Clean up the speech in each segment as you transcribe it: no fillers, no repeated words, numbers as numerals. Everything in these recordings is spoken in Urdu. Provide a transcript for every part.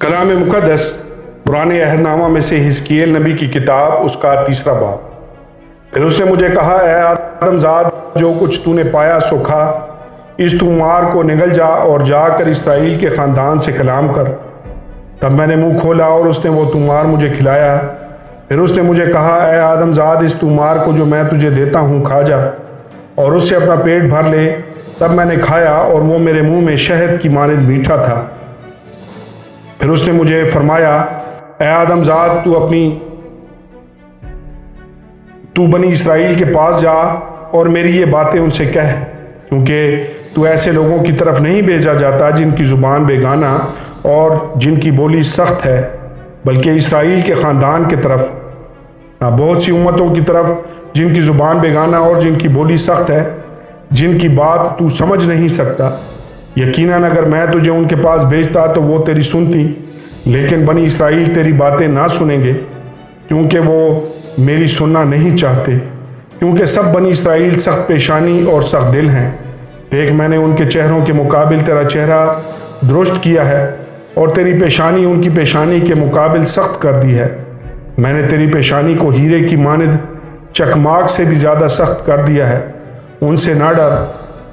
کلام مقدس پرانے عہد نامہ میں سے حزقیل نبی کی کتاب اس کا 3 باب۔ پھر اس نے مجھے کہا، اے آدم زاد، جو کچھ تو نے پایا سو کھا، اس طومار کو نگل جا اور جا کر اسرائیل کے خاندان سے کلام کر۔ تب میں نے منہ کھولا اور اس نے وہ طومار مجھے کھلایا۔ پھر اس نے مجھے کہا، اے آدم زاد، اس طومار کو جو میں تجھے دیتا ہوں کھا جا اور اس سے اپنا پیٹ بھر لے۔ تب میں نے کھایا اور وہ میرے منہ میں شہد کی مانند میٹھا تھا۔ پھر اس نے مجھے فرمایا، اے آدم زاد، تو بنی اسرائیل کے پاس جا اور میری یہ باتیں ان سے کہہ، کیونکہ تو ایسے لوگوں کی طرف نہیں بھیجا جاتا جن کی زبان بیگانہ اور جن کی بولی سخت ہے، بلکہ اسرائیل کے خاندان کی طرف، بہت سی امتوں کی طرف جن کی زبان بیگانہ اور جن کی بولی سخت ہے، جن کی بات تو سمجھ نہیں سکتا۔ یقیناً اگر میں تجھے ان کے پاس بھیجتا تو وہ تیری سنتی، لیکن بنی اسرائیل تیری باتیں نہ سنیں گے، کیونکہ وہ میری سننا نہیں چاہتے، کیونکہ سب بنی اسرائیل سخت پیشانی اور سخت دل ہیں۔ دیکھ، میں نے ان کے چہروں کے مقابل تیرا چہرہ درست کیا ہے، اور تیری پیشانی ان کی پیشانی کے مقابل سخت کر دی ہے۔ میں نے تیری پیشانی کو ہیرے کی مانند چکماک سے بھی زیادہ سخت کر دیا ہے۔ ان سے نہ ڈر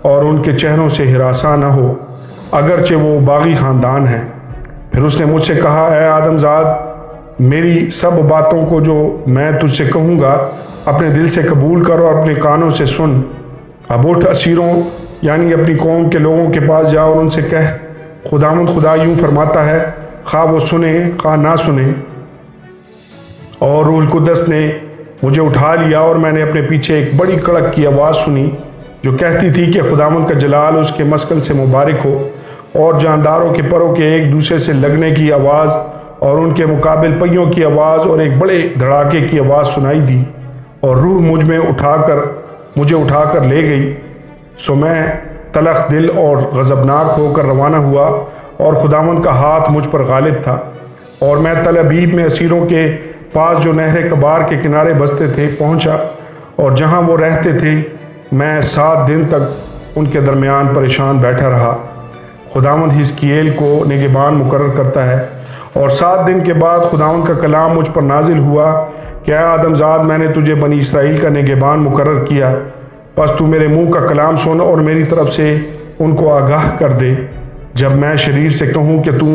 اور ان کے چہروں سے ہراساں نہ ہو، اگرچہ وہ باغی خاندان ہیں۔ پھر اس نے مجھ سے کہا، اے آدم زاد، میری سب باتوں کو جو میں تجھ سے کہوں گا اپنے دل سے قبول کر اور اپنے کانوں سے سن۔ اب اٹھ، اسیروں یعنی اپنی قوم کے لوگوں کے پاس جا اور ان سے کہہ، خداوند خدا یوں فرماتا ہے، خواہ وہ سنیں خواہ نہ سنیں۔ اور روح القدس نے مجھے اٹھا لیا اور میں نے اپنے پیچھے ایک بڑی کڑک کی آواز سنی جو کہتی تھی کہ خداوند کا جلال اس کے مسکن سے مبارک ہو، اور جانداروں کے پروں کے ایک دوسرے سے لگنے کی آواز اور ان کے مقابل پہیوں کی آواز اور ایک بڑے دھڑاکے کی آواز سنائی دی، اور روح مجھے اٹھا کر لے گئی۔ سو میں تلخ دل اور غضبناک ہو کر روانہ ہوا، اور خداوند کا ہاتھ مجھ پر غالب تھا، اور میں تل ابیب میں اسیروں کے پاس جو نہر کبار کے کنارے بستے تھے پہنچا، اور جہاں وہ رہتے تھے میں 7 دن تک ان کے درمیان پریشان بیٹھا رہا۔ خداوند حزقیل کو نگہبان مقرر کرتا ہے، اور 7 دن کے بعد خداوند کا کلام مجھ پر نازل ہوا کہ اے آدم زاد، میں نے تجھے بنی اسرائیل کا نگہبان مقرر کیا، پس تو میرے منہ کا کلام سن اور میری طرف سے ان کو آگاہ کر دے۔ جب میں شریر سے کہوں کہ تو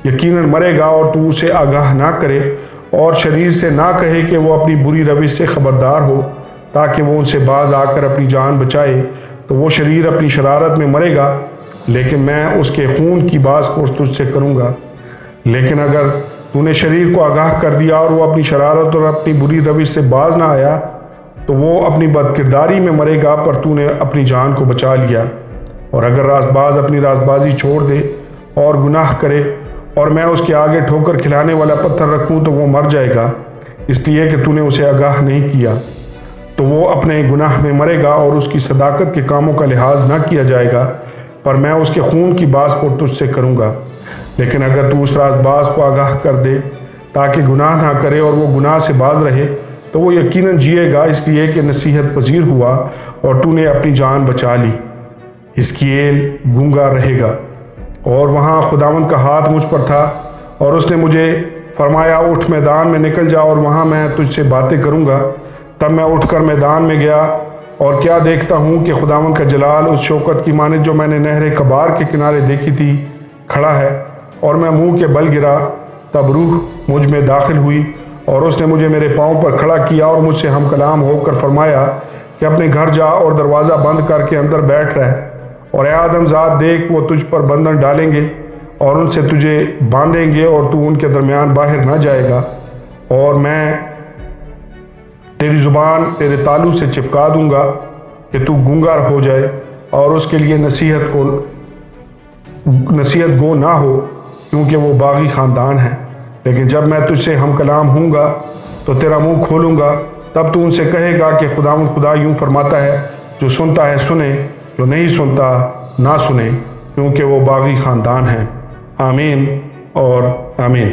یقیناً مرے گا اور تو اسے آگاہ نہ کرے، اور شریر سے نہ کہے کہ وہ اپنی بری روش سے خبردار ہو تاکہ وہ ان سے باز آ کر اپنی جان بچائے، تو وہ شریر اپنی شرارت میں مرے گا، لیکن میں اس کے خون کی باز پرس تجھ سے کروں گا۔ لیکن اگر تو نے شریر کو آگاہ کر دیا اور وہ اپنی شرارت اور اپنی بری روش سے باز نہ آیا، تو وہ اپنی بدکرداری میں مرے گا، پر تو نے اپنی جان کو بچا لیا۔ اور اگر راست باز اپنی راست بازی چھوڑ دے اور گناہ کرے، اور میں اس کے آگے ٹھوکر کھلانے والا پتھر رکھوں، تو وہ مر جائے گا، اس لیے کہ تو نے اسے آگاہ نہیں کیا، تو وہ اپنے گناہ میں مرے گا اور اس کی صداقت کے کاموں کا لحاظ نہ کیا جائے گا، پر میں اس کے خون کی باز پر تجھ سے کروں گا۔ لیکن اگر تو اس راست باز کو آگاہ کر دے تاکہ گناہ نہ کرے اور وہ گناہ سے باز رہے، تو وہ یقیناً جیے گا، اس لیے کہ نصیحت پذیر ہوا اور تو نے اپنی جان بچا لی۔ حزقیل گونگا رہے گا۔ اور وہاں خداوند کا ہاتھ مجھ پر تھا، اور اس نے مجھے فرمایا، اٹھ میدان میں نکل جا اور وہاں میں تجھ سے باتیں کروں گا۔ تب میں اٹھ کر میدان میں گیا، اور کیا دیکھتا ہوں کہ خداوند کا جلال اس شوکت کی مانند جو میں نے نہر کبار کے کنارے دیکھی تھی کھڑا ہے، اور میں منہ کے بل گرا۔ تب روح مجھ میں داخل ہوئی، اور اس نے مجھے میرے پاؤں پر کھڑا کیا اور مجھ سے ہم کلام ہو کر فرمایا کہ اپنے گھر جا اور دروازہ بند کر کے اندر بیٹھ رہ، اور اے آدم زاد، دیکھ، وہ تجھ پر بندھن ڈالیں گے اور ان سے تجھے باندھیں گے، اور تو ان کے درمیان باہر نہ جائے گا، اور میں تیری زبان تیرے تالو سے چپکا دوں گا کہ تو گونگا ہو جائے، اور اس کے لیے نصیحت گو نہ ہو، کیونکہ وہ باغی خاندان ہے۔ لیکن جب میں تجھ سے ہم کلام ہوں گا تو تیرا منہ کھولوں گا، تب تو ان سے کہے گا کہ خداوند خدا یوں فرماتا ہے، جو سنتا ہے سنے، جو نہیں سنتا نہ سنے، کیونکہ وہ باغی خاندان ہیں۔ آمین اور آمین۔